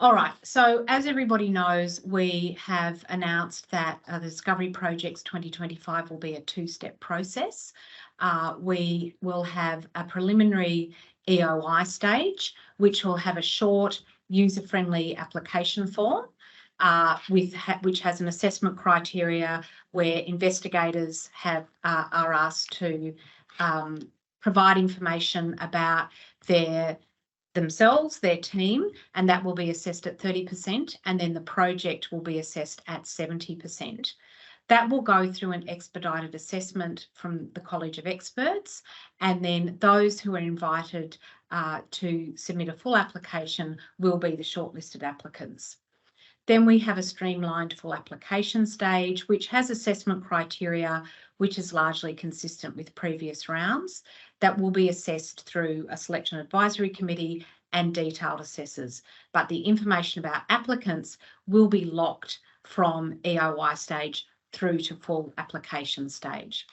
All right, so as everybody knows, we have announced that the Discovery Projects 2025 will be a two-step process. We will have a preliminary EOI stage, which will have a short, user-friendly application form, which has an assessment criteria where investigators are asked to provide information about themselves, their team, and that will be assessed at 30%, and then the project will be assessed at 70%. That will go through an expedited assessment from the College of Experts, and then those who are invited to submit a full application will be the shortlisted applicants. Then we have a streamlined full application stage, which has assessment criteria, which is largely consistent with previous rounds, that will be assessed through a selection advisory committee and detailed assessors. But the information about applicants will be locked from EOI stage through to full application stage.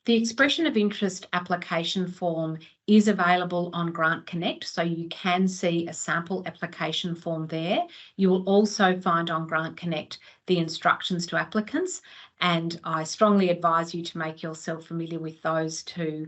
The expression of interest application form is available on Grant Connect, so you can see a sample application form there. You will also find on Grant Connect the instructions to applicants, and I strongly advise you to make yourself familiar with those two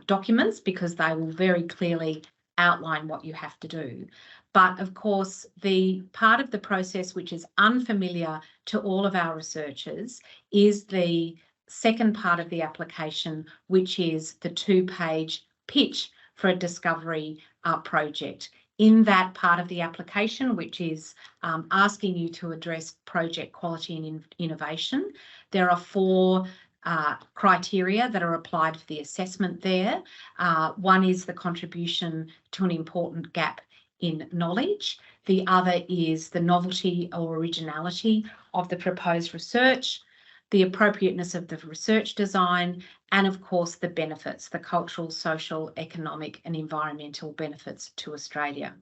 documents because they will very clearly outline what you have to do. But of course, the part of the process which is unfamiliar to all of our researchers is the second part of the application, which is the two-page pitch for a discovery project. In that part of the application, which is asking you to address project quality and innovation, there are four criteria that are applied for the assessment there. One is the contribution to an important gap in knowledge. The other is the novelty or originality of the proposed research, the appropriateness of the research design, and of course the benefits, the cultural, social, economic and environmental benefits to Australia.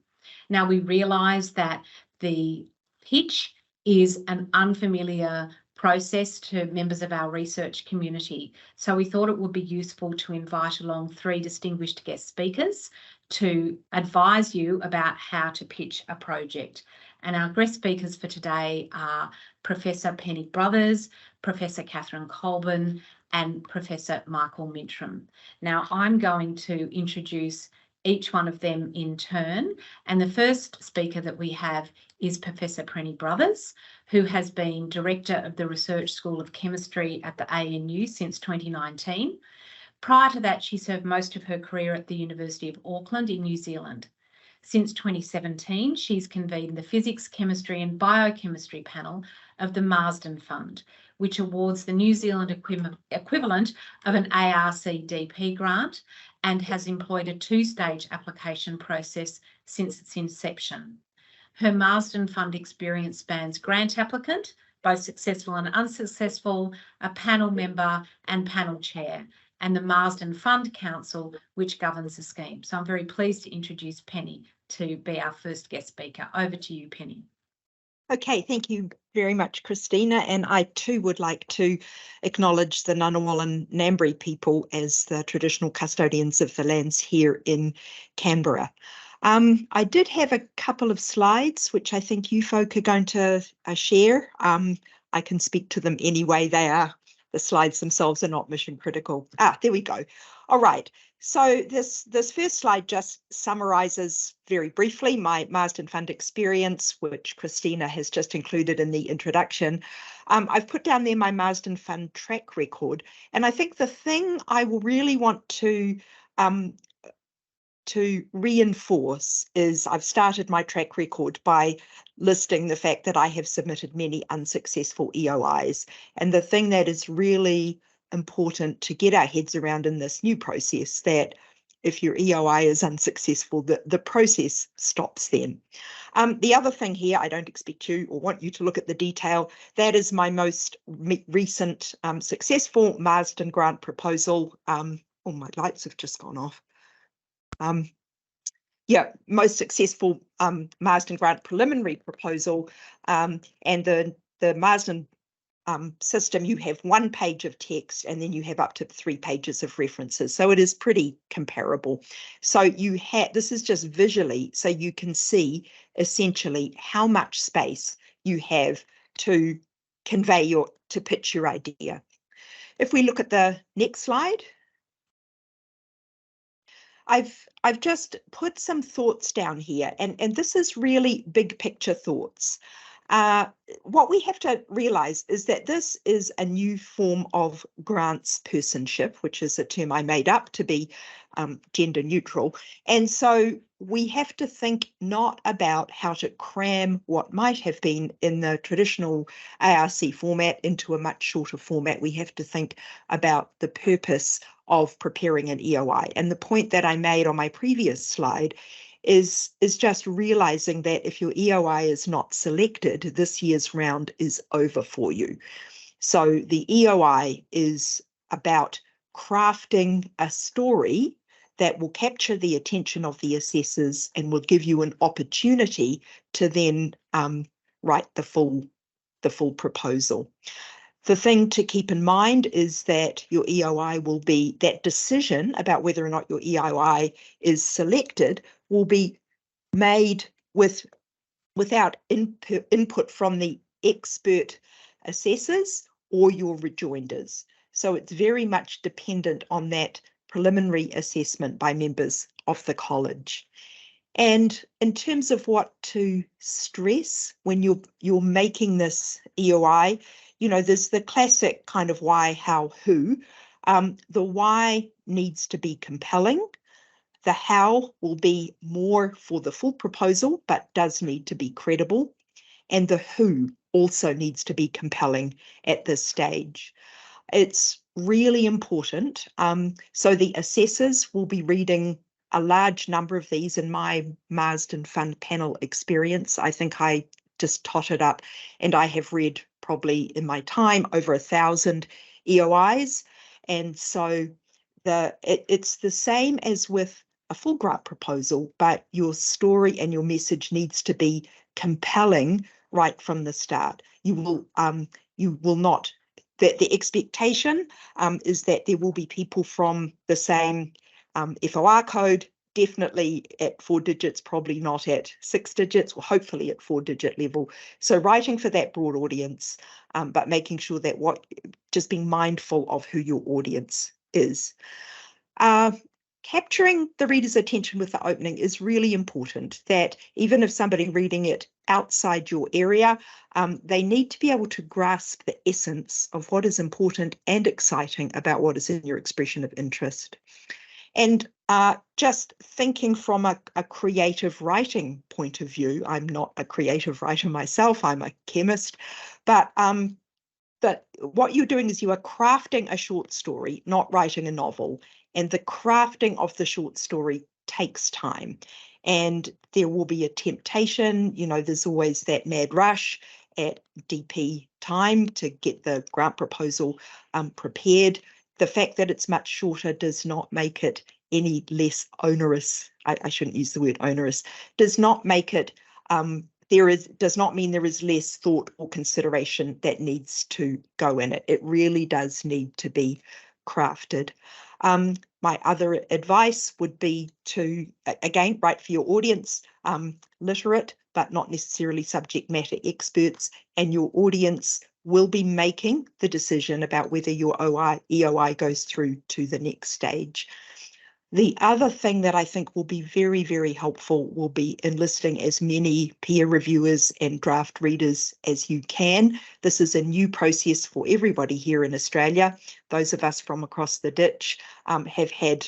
Now we realise that the pitch is an unfamiliar process to members of our research community, so we thought it would be useful to invite along three distinguished guest speakers to advise you about how to pitch a project. And our guest speakers for today are Professor Penny Brothers, Professor Katherine Coleborne and Professor Michael Mintrom. Now I'm going to introduce each one of them in turn, and the first speaker that we have is Professor Penny Brothers, who has been Director of the Research School of Chemistry at the ANU since 2019. Prior to that, she served most of her career at the University of Auckland in New Zealand. Since 2017, she's convened the Physics, Chemistry and Biochemistry panel of the Marsden Fund, which awards the New Zealand equivalent of an ARC-DP grant and has employed a two-stage application process since its inception. Her Marsden Fund experience spans grant applicant, both successful and unsuccessful, a panel member and panel chair, and the Marsden Fund Council, which governs the scheme. So I'm very pleased to introduce Penny to be our first guest speaker. Over to you, Penny. Okay, thank you very much, Christina. And I too would like to acknowledge the Ngunnawal and Ngambri people as the traditional custodians of the lands here in Canberra. I did have a couple of slides, which I think you folk are going to share. I can speak to them anyway. The slides themselves are not mission critical. There we go. All right. So this first slide just summarises very briefly my Marsden Fund experience, which Christina has just included in the introduction. I've put down there my Marsden Fund track record, and I think the thing I will really want to reinforce is I've started my track record by listing the fact that I have submitted many unsuccessful EOIs, and the thing that is really important to get our heads around in this new process, that if your EOI is unsuccessful, the process stops then. The other thing here, I don't expect you or want you to look at the detail, that is my most recent successful Marsden grant proposal. Oh, my lights have just gone off. Most successful Marsden grant preliminary proposal, and the Marsden system, you have 1 page of text and then you have up to 3 pages of references. So it is pretty comparable. So you have, this is just visually, so you can see essentially how much space you have to convey to pitch your idea. If we look at the next slide, I've just put some thoughts down here, and this is really big picture thoughts. What we have to realize is that this is a new form of grants personship, which is a term I made up to be gender neutral. And so we have to think not about how to cram what might have been in the traditional ARC format into a much shorter format. We have to think about the purpose of preparing an EOI. And the point that I made on my previous slide is just realizing that if your EOI is not selected, this year's round is over for you. So the EOI is about crafting a story that will capture the attention of the assessors and will give you an opportunity to then write the full proposal. The thing to keep in mind is that your EOI will be, that decision about whether or not your EOI is selected will be made without input from the expert assessors or your rejoinders. So it's very much dependent on that preliminary assessment by members of the college. And in terms of what to stress when you're making this EOI, you know, there's the classic kind of why, how, who. The why needs to be compelling. The how will be more for the full proposal, but does need to be credible. And the who also needs to be compelling at this stage. It's really important. So the assessors will be reading a large number of these. In my Marsden Fund panel experience, I think I just totted up, and I have read probably in my time over 1,000 EOIs. And so it's the same as with a full grant proposal, but your story and your message needs to be compelling right from the start. You will not, the expectation is that there will be people from the same FOR code, definitely at 4 digits, probably not at 6 digits, or hopefully at 4-digit level. So writing for that broad audience, but making sure that just being mindful of who your audience is. Capturing the reader's attention with the opening is really important, that even if somebody reading it outside your area, they need to be able to grasp the essence of what is important and exciting about what is in your expression of interest. And just thinking from a creative writing point of view, I'm not a creative writer myself, I'm a chemist, but what you're doing is you are crafting a short story, not writing a novel. And the crafting of the short story takes time. And there will be a temptation, you know, there's always that mad rush at DP time to get the grant proposal prepared. The fact that it's much shorter does not make it any less onerous. I shouldn't use the word onerous, does not make it, does not mean there is less thought or consideration that needs to go in it. It really does need to be crafted. My other advice would be to, again, write for your audience, literate, but not necessarily subject matter experts, and your audience will be making the decision about whether your EOI goes through to the next stage. The other thing that I think will be very, very helpful will be enlisting as many peer reviewers and draft readers as you can. This is a new process for everybody here in Australia. Those of us from across the ditch have had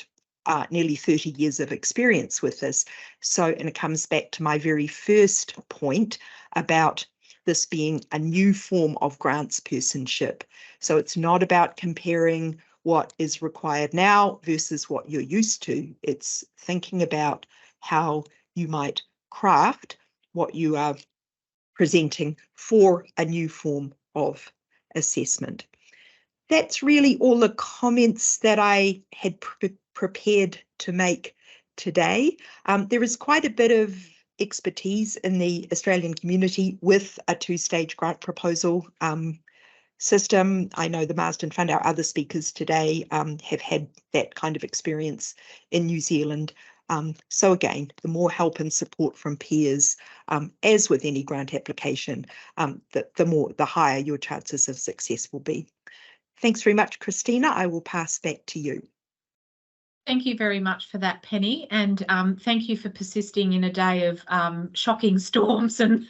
nearly 30 years of experience with this. So, and it comes back to my very first point about this being a new form of grants personship. So it's not about comparing what is required now versus what you're used to. It's thinking about how you might craft what you are presenting for a new form of assessment. That's really all the comments that I had prepared to make today. There is quite a bit of expertise in the Australian community with a 2-stage grant proposal system. I know the Marsden Fund, our other speakers today, have had that kind of experience in New Zealand. So again, the more help and support from peers, as with any grant application, the higher your chances of success will be. Thanks very much, Christina. I will pass back to you. Thank you very much for that, Penny, and thank you for persisting in a day of shocking storms and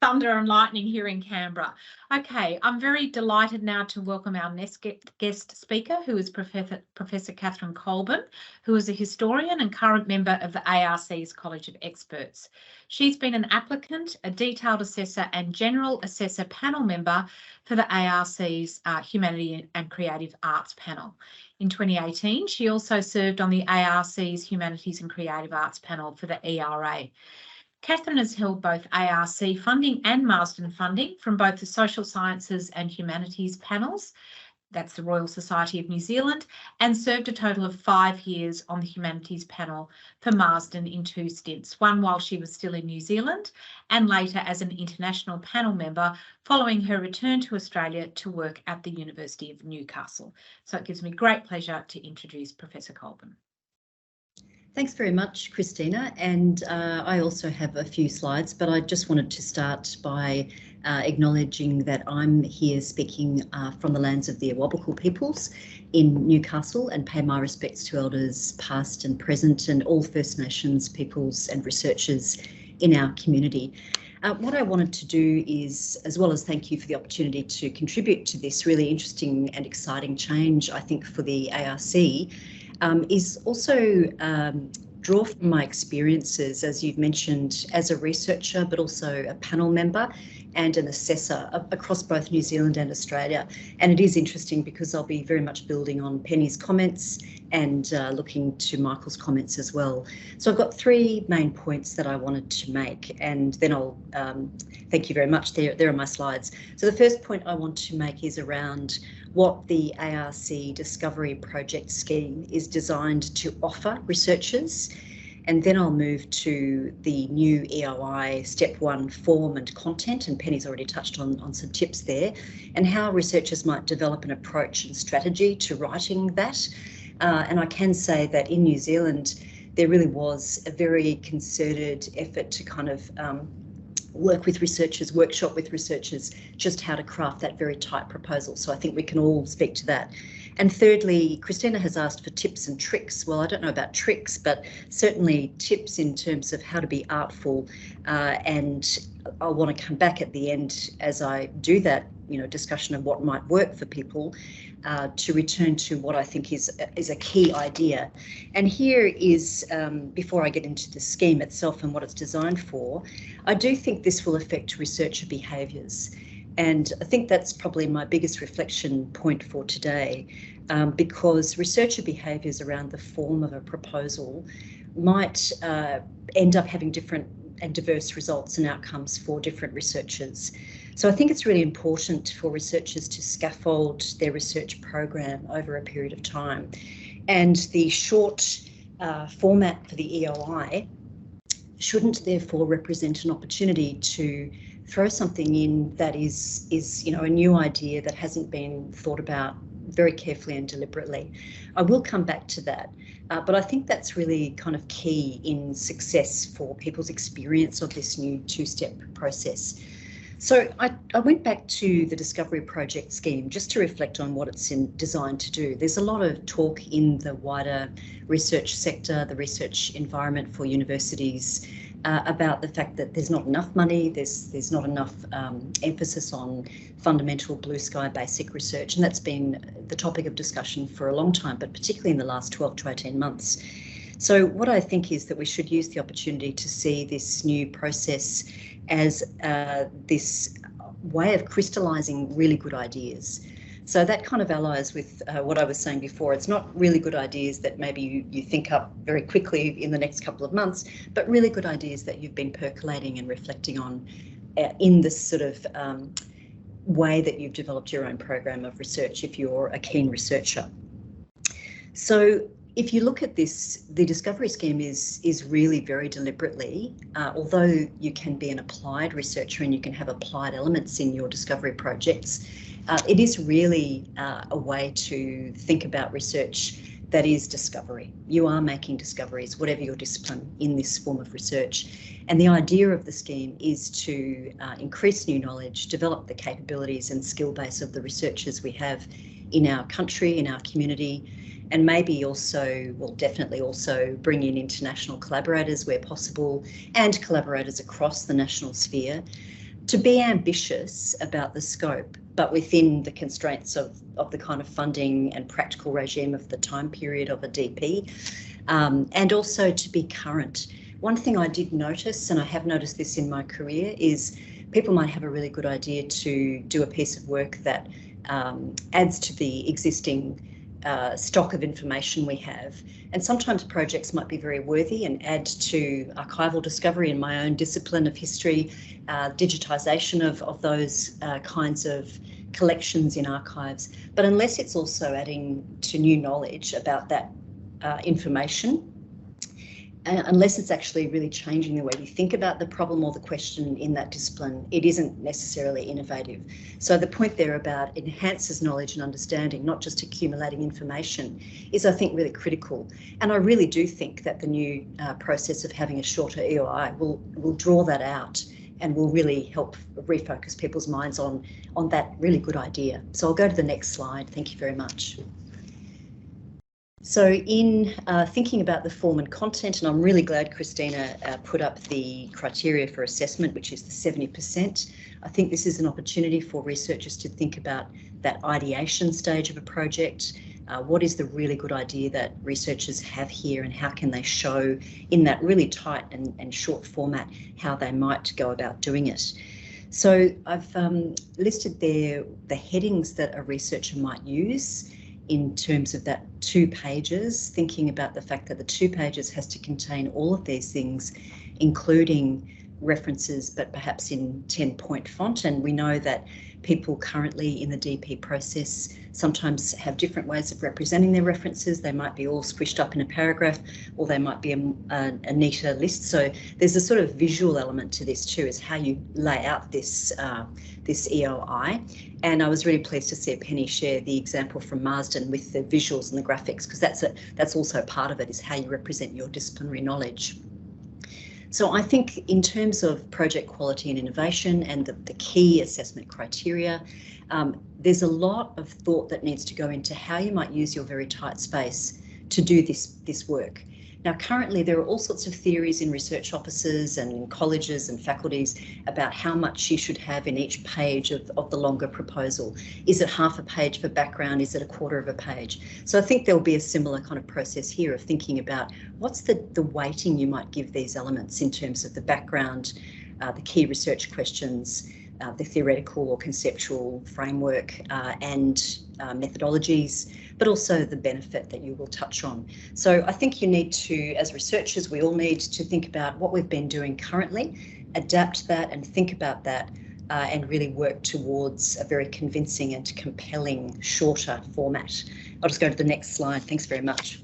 thunder and lightning here in Canberra. Okay, I'm very delighted now to welcome our next guest speaker, who is Professor Katherine Coleborne, who is a historian and current member of the ARC's College of Experts. She's been an applicant, a detailed assessor and general assessor panel member for the ARC's Humanity and Creative Arts panel. In 2018, she also served on the ARC's Humanities and Creative Arts panel for the ERA. Katherine has held both ARC funding and Marsden funding from both the Social Sciences and Humanities panels, that's the Royal Society of New Zealand, and served a total of 5 years on the Humanities panel for Marsden in 2 stints, one while she was still in New Zealand and later as an international panel member following her return to Australia to work at the University of Newcastle. So it gives me great pleasure to introduce Professor Coleborne. Thanks very much, Christina, and I also have a few slides, but I just wanted to start by acknowledging that I'm here speaking from the lands of the Awabakal peoples in Newcastle and pay my respects to elders past and present and all First Nations peoples and researchers in our community. What I wanted to do is, as well as thank you for the opportunity to contribute to this really interesting and exciting change, I think, for the ARC, is also draw from my experiences, as you've mentioned, as a researcher, but also a panel member and an assessor across both New Zealand and Australia. And it is interesting because I'll be very much building on Penny's comments and looking to Michael's comments as well. So I've got 3 main points that I wanted to make, and then I'll thank you very much. There are my slides. So the first point I want to make is around what the ARC Discovery Project scheme is designed to offer researchers. And then I'll move to the new EOI Step 1 form and content, and Penny's already touched on some tips there, and how researchers might develop an approach and strategy to writing that. And I can say that in New Zealand, there really was a very concerted effort to kind of work with researchers, workshop with researchers, just how to craft that very tight proposal. So I think we can all speak to that. And thirdly, Christina has asked for tips and tricks. Well, I don't know about tricks, but certainly tips in terms of how to be artful. And I'll want to come back at the end as I do that, discussion of what might work for people, to return to what I think is a key idea. And here is, before I get into the scheme itself and what it's designed for, I do think this will affect researcher behaviours. And I think that's probably my biggest reflection point for today, because researcher behaviours around the form of a proposal might end up having different and diverse results and outcomes for different researchers. So I think it's really important for researchers to scaffold their research program over a period of time. And the short format for the EOI shouldn't therefore represent an opportunity to throw something in that is a new idea that hasn't been thought about very carefully and deliberately. I will come back to that, but I think that's really kind of key in success for people's experience of this new 2-step process. So I went back to the Discovery Project scheme just to reflect on what it's designed to do. There's a lot of talk in the wider research sector, the research environment for universities, about the fact that there's not enough money, there's not enough emphasis on fundamental blue sky basic research, and that's been the topic of discussion for a long time, but particularly in the last 12 to 18 months. So what I think is that we should use the opportunity to see this new process as this way of crystallising really good ideas. So that kind of allies with what I was saying before. It's not really good ideas that maybe you think up very quickly in the next couple of months, but really good ideas that you've been percolating and reflecting on in this sort of way that you've developed your own program of research if you're a keen researcher. So if you look at this, the discovery scheme is really very deliberately, although you can be an applied researcher and you can have applied elements in your discovery projects, it is really a way to think about research that is discovery. You are making discoveries, whatever your discipline, in this form of research. And the idea of the scheme is to increase new knowledge, develop the capabilities and skill base of the researchers we have in our country, in our community, and maybe also, well, definitely also bring in international collaborators where possible and collaborators across the national sphere to be ambitious about the scope, but within the constraints of the kind of funding and practical regime of the time period of a DP, and also to be current. One thing I did notice, and I have noticed this in my career, is people might have a really good idea to do a piece of work that adds to the existing stock of information we have. And sometimes projects might be very worthy and add to archival discovery in my own discipline of history, digitisation of those kinds of collections in archives. But unless it's also adding to new knowledge about that information, unless it's actually really changing the way we think about the problem or the question in that discipline, it isn't necessarily innovative. So the point there about enhances knowledge and understanding, not just accumulating information, is, I think, really critical. And I really do think that the new process of having a shorter EOI will draw that out and will really help refocus people's minds on that really good idea. So I'll go to the next slide. Thank you very much. So in thinking about the form and content, and I'm really glad Christina put up the criteria for assessment, which is the 70%. I think this is an opportunity for researchers to think about that ideation stage of a project. What is the really good idea that researchers have here, and how can they show in that really tight and short format how they might go about doing it? So I've listed there the headings that a researcher might use in terms of that 2 pages, thinking about the fact that the 2 pages has to contain all of these things, including references, but perhaps in 10-point font. And we know that people currently in the DP process sometimes have different ways of representing their references. They might be all squished up in a paragraph, or they might be a neater list. So there's a sort of visual element to this too, is how you lay out this EOI. And I was really pleased to see Penny share the example from Marsden with the visuals and the graphics, because that's also part of it, is how you represent your disciplinary knowledge. So I think in terms of project quality and innovation and the key assessment criteria, there's a lot of thought that needs to go into how you might use your very tight space to do this work. Now, currently, there are all sorts of theories in research offices and in colleges and faculties about how much you should have in each page of the longer proposal. Is it half a page for background? Is it a quarter of a page? So I think there'll be a similar kind of process here of thinking about what's the weighting you might give these elements in terms of the background, the key research questions, the theoretical or conceptual framework and methodologies, but also the benefit that you will touch on. So I think you need to, as researchers, we all need to think about what we've been doing currently, adapt that and think about that, and really work towards a very convincing and compelling shorter format. I'll just go to the next slide. Thanks very much.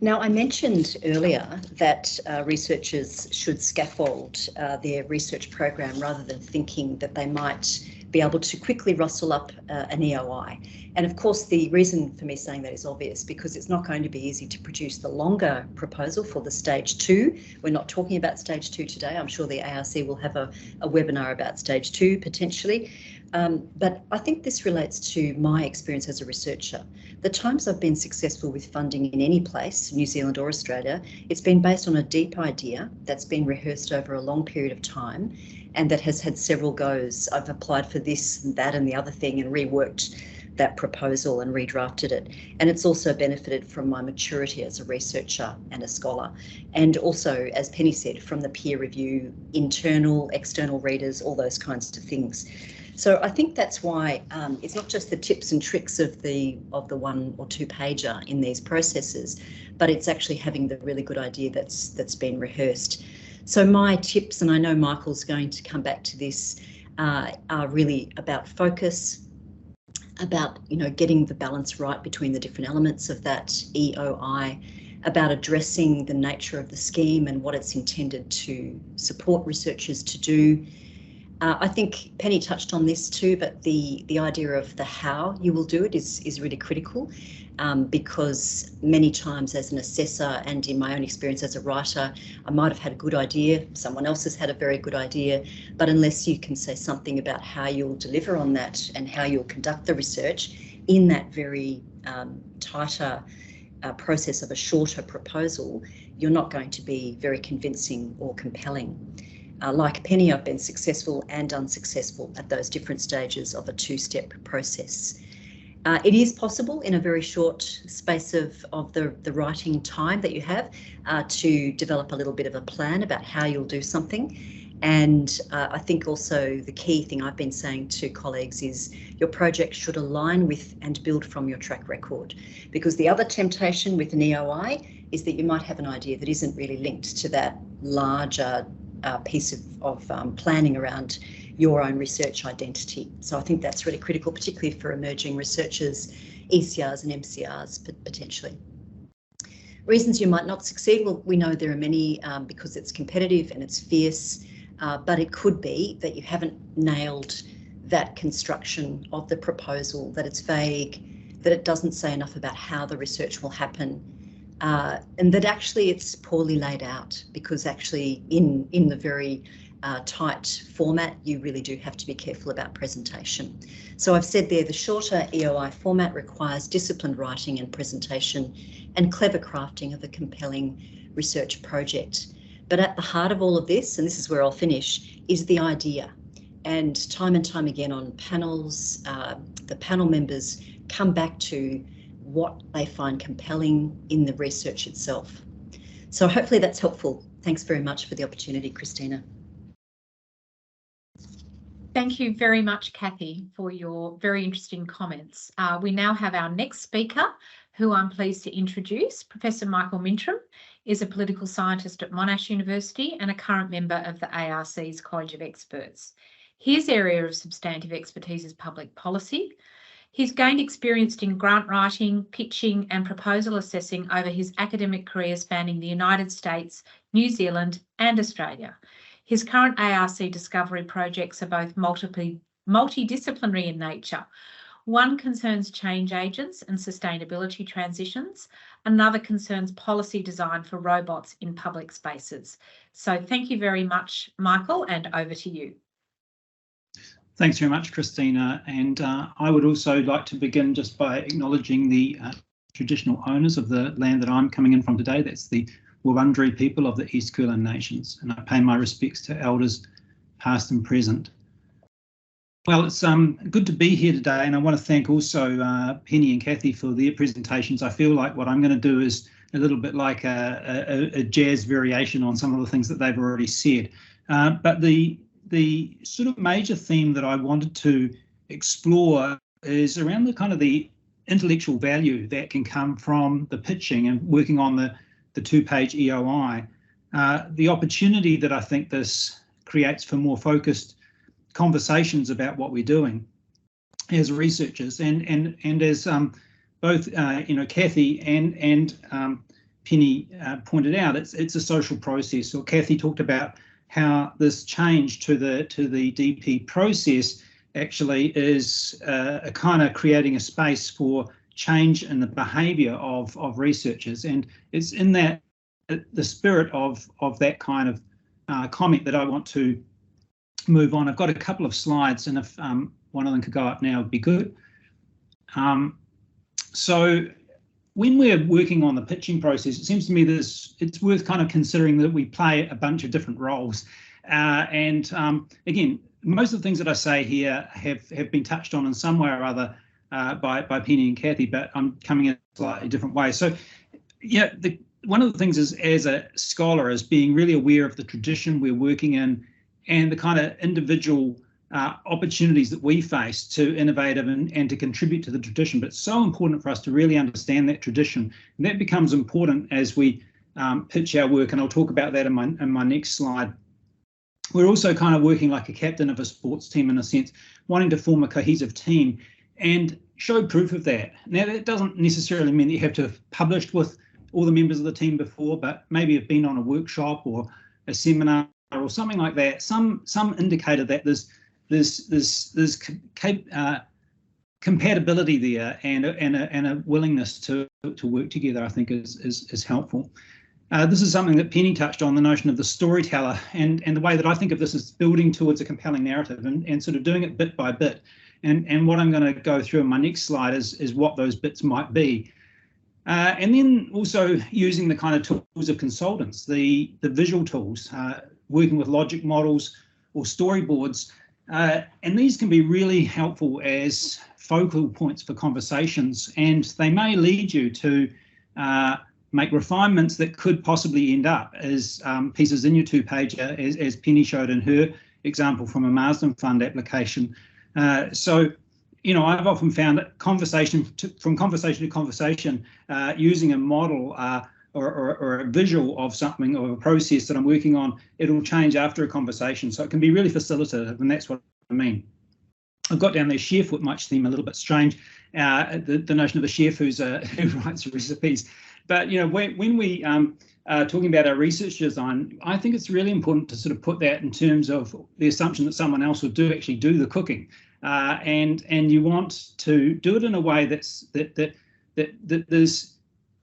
Now, I mentioned earlier that researchers should scaffold their research program rather than thinking that they might be able to quickly rustle up an EOI. And of course, the reason for me saying that is obvious, because it's not going to be easy to produce the longer proposal for the stage 2. We're not talking about stage 2 today. I'm sure the ARC will have a webinar about stage 2 potentially. But I think this relates to my experience as a researcher. The times I've been successful with funding in any place, New Zealand or Australia, it's been based on a deep idea that's been rehearsed over a long period of time and that has had several goes. I've applied for this and that and the other thing and reworked that proposal and redrafted it. And it's also benefited from my maturity as a researcher and a scholar. And also, as Penny said, from the peer review, internal, external readers, all those kinds of things. So I think that's why it's not just the tips and tricks of the 1 or 2 pager in these processes, but it's actually having the really good idea that's been rehearsed. So my tips, and I know Michael's going to come back to this, are really about focus, about, getting the balance right between the different elements of that EOI, about addressing the nature of the scheme and what it's intended to support researchers to do. I think Penny touched on this too, but the idea of the how you will do it is really critical, because many times as an assessor, and in my own experience as a writer, I might have had a good idea, someone else has had a very good idea, but unless you can say something about how you'll deliver on that and how you'll conduct the research in that very tighter process of a shorter proposal, you're not going to be very convincing or compelling. Like Penny, I've been successful and unsuccessful at those different stages of a two-step process. It is possible in a very short space of the writing time that you have to develop a little bit of a plan about how you'll do something. And I think also the key thing I've been saying to colleagues is your project should align with and build from your track record, because the other temptation with an EOI is that you might have an idea that isn't really linked to that larger piece of planning around your own research identity. So I think that's really critical, particularly for emerging researchers, ECRs and MCRs potentially. Reasons you might not succeed, well, we know there are many, because it's competitive and it's fierce, but it could be that you haven't nailed that construction of the proposal, that it's vague, that it doesn't say enough about how the research will happen, and that actually it's poorly laid out, because actually in the very tight format, you really do have to be careful about presentation. So I've said there, the shorter EOI format requires disciplined writing and presentation and clever crafting of a compelling research project. But at the heart of all of this, and this is where I'll finish, is the idea. And time again on panels, the panel members come back to what they find compelling in the research itself. So hopefully that's helpful. Thanks very much for the opportunity, Christina. Thank you very much, Kathy, for your very interesting comments. We now have our next speaker, who I'm pleased to introduce. Professor Michael Mintrom is a political scientist at Monash University and a current member of the ARC's College of Experts. His area of substantive expertise is public policy. He's gained experience in grant writing, pitching and proposal assessing over his academic career spanning the United States, New Zealand and Australia. His current ARC discovery projects are both multidisciplinary in nature. One concerns change agents and sustainability transitions. Another concerns policy design for robots in public spaces. So thank you very much, Michael, and over to you. Thanks very much, Christina. And I would also like to begin just by acknowledging the traditional owners of the land that I'm coming in from today. That's the Wurundjeri people of the East Kulin Nations, and I pay my respects to elders past and present. Well, it's good to be here today, and I want to thank also Penny and Kathy for their presentations. I feel like what I'm going to do is a little bit like a jazz variation on some of the things that they've already said. But the sort of major theme that I wanted to explore is around the kind of the intellectual value that can come from the pitching and working on the two-page EOI, the opportunity that I think this creates for more focused conversations about what we're doing as researchers, and as both Kathy and Penny pointed out, it's a social process. So Kathy talked about how this change to the DP process actually is a kind of creating a space for change in the behaviour of researchers, and it's in that the spirit of that kind of comment that I want to move on. I've got a couple of slides, and if one of them could go up now, would be good. So when we're working on the pitching process, it seems to me that it's worth kind of considering that we play a bunch of different roles. Again, most of the things that I say here have been touched on in some way or other by Penny and Kathy, but I'm coming in a slightly different way. So yeah, one of the things is, as a scholar, is being really aware of the tradition we're working in and the kind of individual opportunities that we face to innovate and to contribute to the tradition. But it's so important for us to really understand that tradition, and that becomes important as we pitch our work, and I'll talk about that in my next slide. We're also kind of working like a captain of a sports team, in a sense, wanting to form a cohesive team and show proof of that. Now, that doesn't necessarily mean that you have to have published with all the members of the team before, but maybe have been on a workshop or a seminar or something like that. Some indicator that there's compatibility there and a willingness to work together, I think is helpful. This is something that Penny touched on, the notion of the storyteller, and the way that I think of this is building towards a compelling narrative and sort of doing it bit by bit. And what I'm going to go through in my next slide is what those bits might be. And then also using the kind of tools of consultants, the visual tools, working with logic models or storyboards. And these can be really helpful as focal points for conversations, and they may lead you to make refinements that could possibly end up as pieces in your two-pager, as Penny showed in her example from a Marsden Fund application. So, you know, I've often found that from conversation to conversation, using a model or a visual of something or a process that I'm working on, it'll change after a conversation. So it can be really facilitative, and that's what I mean. I've got down there chef, which might seem a little bit strange, the notion of a chef who writes recipes. But, you know, when we are talking about our research design, I think it's really important to sort of put that in terms of the assumption that someone else will actually do the cooking, and you want to do it in a way that there's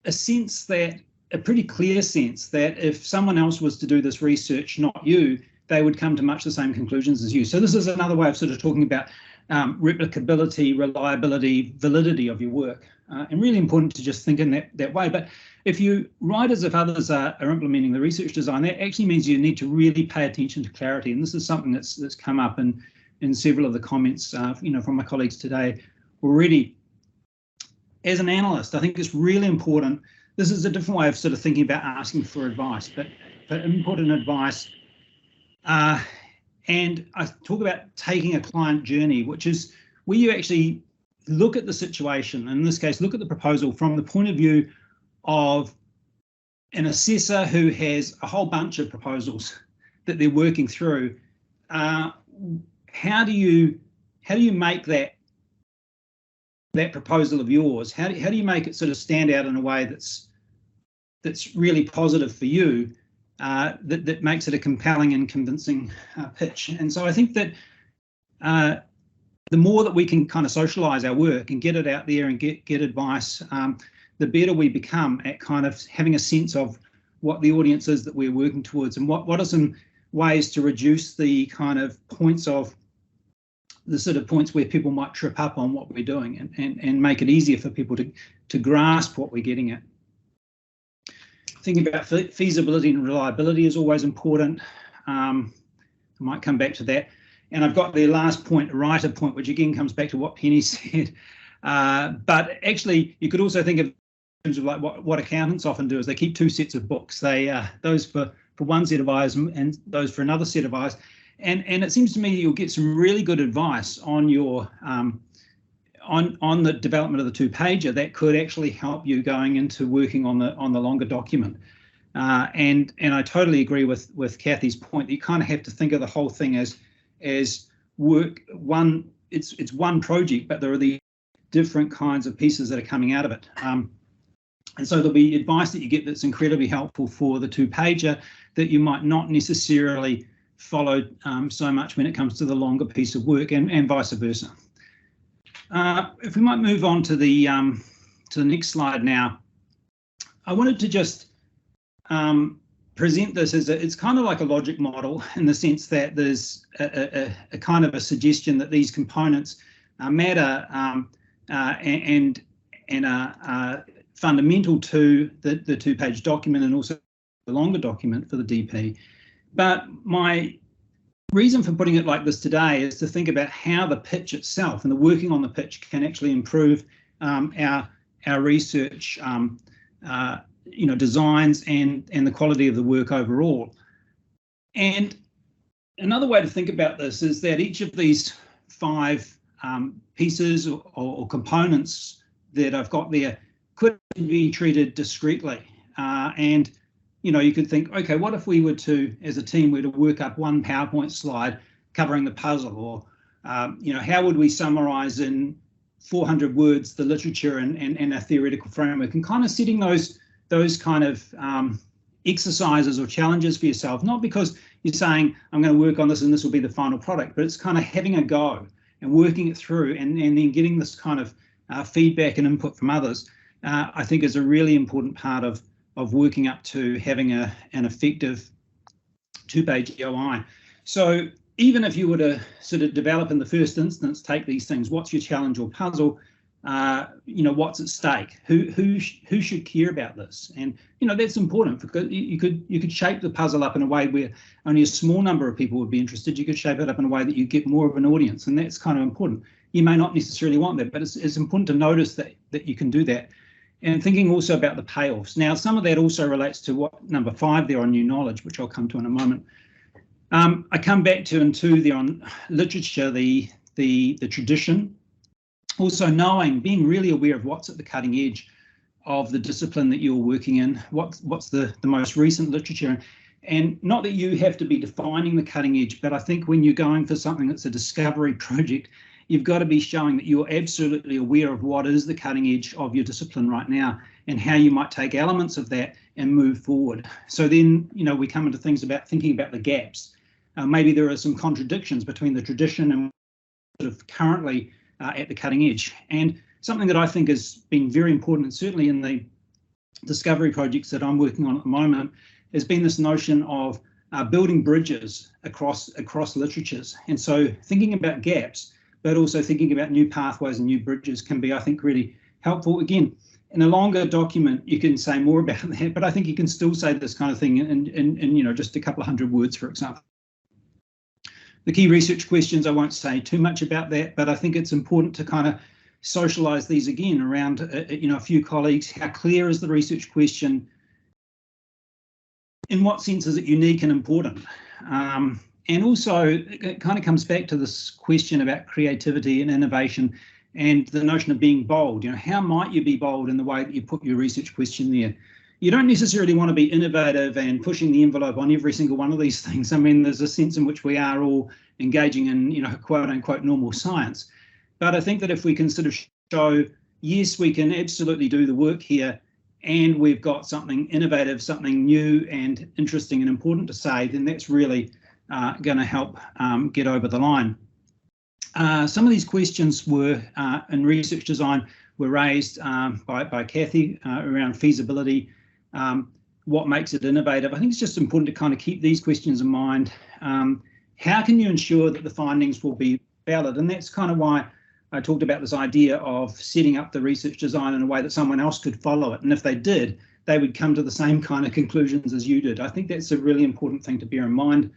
a sense, that a pretty clear sense that if someone else was to do this research, not you, they would come to much the same conclusions as you. So this is another way of sort of talking about replicability, reliability, validity of your work, and really important to just think in that way. But if you write as if others are implementing the research design, that actually means you need to really pay attention to clarity. And this is something that's come up in several of the comments, you know, from my colleagues today already. As an analyst, I think it's really important. This is a different way of sort of thinking about asking for advice, but important advice. And I talk about taking a client journey, which is where you actually look at the situation, in this case, look at the proposal from the point of view of an assessor who has a whole bunch of proposals that they're working through. How do you make that proposal of yours? How do you make it sort of stand out in a way that's really positive for you, that makes it a compelling and convincing pitch? And so I think that the more that we can kind of socialise our work and get it out there and get advice, the better we become at kind of having a sense of what the audience is that we're working towards, and what are some ways to reduce the kind of points of the sort of points where people might trip up on what we're doing, and make it easier for people to grasp what we're getting at. Thinking about feasibility and reliability is always important. I might come back to that. And I've got the last point, a writer point, which again comes back to what Penny said. But actually, you could also think of in terms of like what accountants often do is they keep two sets of books. They those for one set of eyes and those for another set of eyes. And it seems to me you'll get some really good advice on your on the development of the two-pager that could actually help you going into working on the longer document. And I totally agree with Kathy's point that you kind of have to think of the whole thing as work. It's one project, but there are the different kinds of pieces that are coming out of it. And so there'll be advice that you get that's incredibly helpful for the two-pager that you might not necessarily follow so much when it comes to the longer piece of work, and vice versa. If we might move on to the next slide now, I wanted to just present this as it's kind of like a logic model, in the sense that there's a kind of a suggestion that these components matter and are fundamental to the two-page document, and also the longer document for the DP. But my reason for putting it like this today is to think about how the pitch itself and the working on the pitch can actually improve our research, you know, designs and the quality of the work overall. And another way to think about this is that each of these 5 pieces or components that I've got there could be treated discreetly. And you know, you could think, okay, what if we were to, as a team, were to work up one PowerPoint slide covering the puzzle, or you know, how would we summarise in 400 words, the literature and a theoretical framework, and kind of setting those kind of exercises or challenges for yourself, not because you're saying, I'm going to work on this and this will be the final product, but it's kind of having a go and working it through and then getting this kind of feedback and input from others, I think is a really important part of working up to having an effective 2-page EOI. So even if you were to sort of develop in the first instance, take these things, what's your challenge or puzzle? What's at stake? Who should care about this? And that's important, because you could shape the puzzle up in a way where only a small number of people would be interested. You could shape it up in a way that you get more of an audience, and that's kind of important. You may not necessarily want that, but it's important to notice that you can do that. And thinking also about the payoffs. Now, some of that also relates to what number 5 there on new knowledge, which I'll come to in a moment. I come back to in 2 there on literature, the tradition. Also being really aware of what's at the cutting edge of the discipline that you're working in, what's the most recent literature. And not that you have to be defining the cutting edge, but I think when you're going for something that's a discovery project, you've got to be showing that you're absolutely aware of what is the cutting edge of your discipline right now and how you might take elements of that and move forward. So then, we come into things about thinking about the gaps. Maybe there are some contradictions between the tradition and sort of currently at the cutting edge. And something that I think has been very important, and certainly in the discovery projects that I'm working on at the moment, has been this notion of building bridges across literatures. And so thinking about gaps, but also thinking about new pathways and new bridges can be, I think, really helpful. Again, in a longer document, you can say more about that, but I think you can still say this kind of thing in just a couple of hundred words, for example. The key research questions, I won't say too much about that, but I think it's important to kind of socialise these again around, a few colleagues. How clear is the research question? In what sense is it unique and important? And also, it kind of comes back to this question about creativity and innovation and the notion of being bold. How might you be bold in the way that you put your research question there? You don't necessarily want to be innovative and pushing the envelope on every single one of these things. I mean, there's a sense in which we are all engaging in, quote unquote, normal science. But I think that if we can sort of show, yes, we can absolutely do the work here, and we've got something innovative, something new and interesting and important to say, then that's really going to help get over the line. Some of these questions were in research design were raised by Kathy around feasibility. What makes it innovative? I think it's just important to kind of keep these questions in mind. How can you ensure that the findings will be valid? And that's kind of why I talked about this idea of setting up the research design in a way that someone else could follow it. And if they did, they would come to the same kind of conclusions as you did. I think that's a really important thing to bear in mind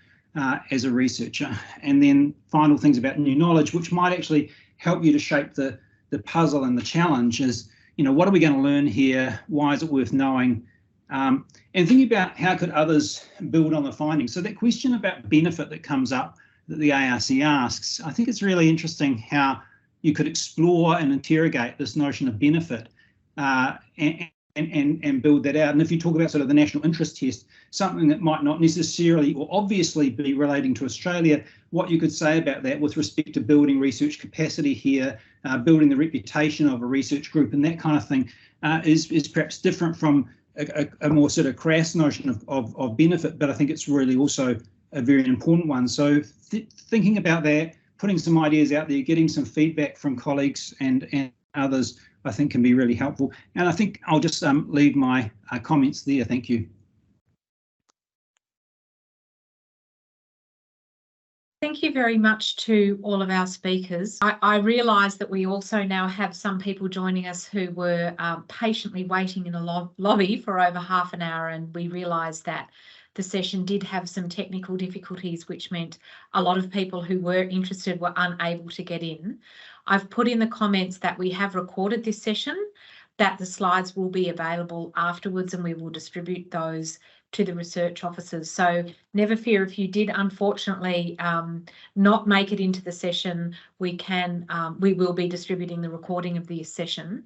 as a researcher. And then final things about new knowledge, which might actually help you to shape the puzzle and the challenge is, what are we going to learn here? Why is it worth knowing? And thinking about how could others build on the findings. So that question about benefit that comes up that the ARC asks, I think it's really interesting how you could explore and interrogate this notion of benefit and build that out. And if you talk about sort of the national interest test, something that might not necessarily or obviously be relating to Australia, what you could say about that with respect to building research capacity here, building the reputation of a research group and that kind of thing is perhaps different from a more sort of crass notion of benefit, but I think it's really also a very important one. So thinking about that, putting some ideas out there, getting some feedback from colleagues and others, I think can be really helpful. And I think I'll just leave my comments there. Thank you. Thank you very much to all of our speakers. I realise that we also now have some people joining us who were patiently waiting in a lobby for over half an hour, and we realised that the session did have some technical difficulties, which meant a lot of people who were interested were unable to get in. I've put in the comments that we have recorded this session, that the slides will be available afterwards, and we will distribute those to the research officers. So never fear if you did unfortunately not make it into the session, we will be distributing the recording of the session.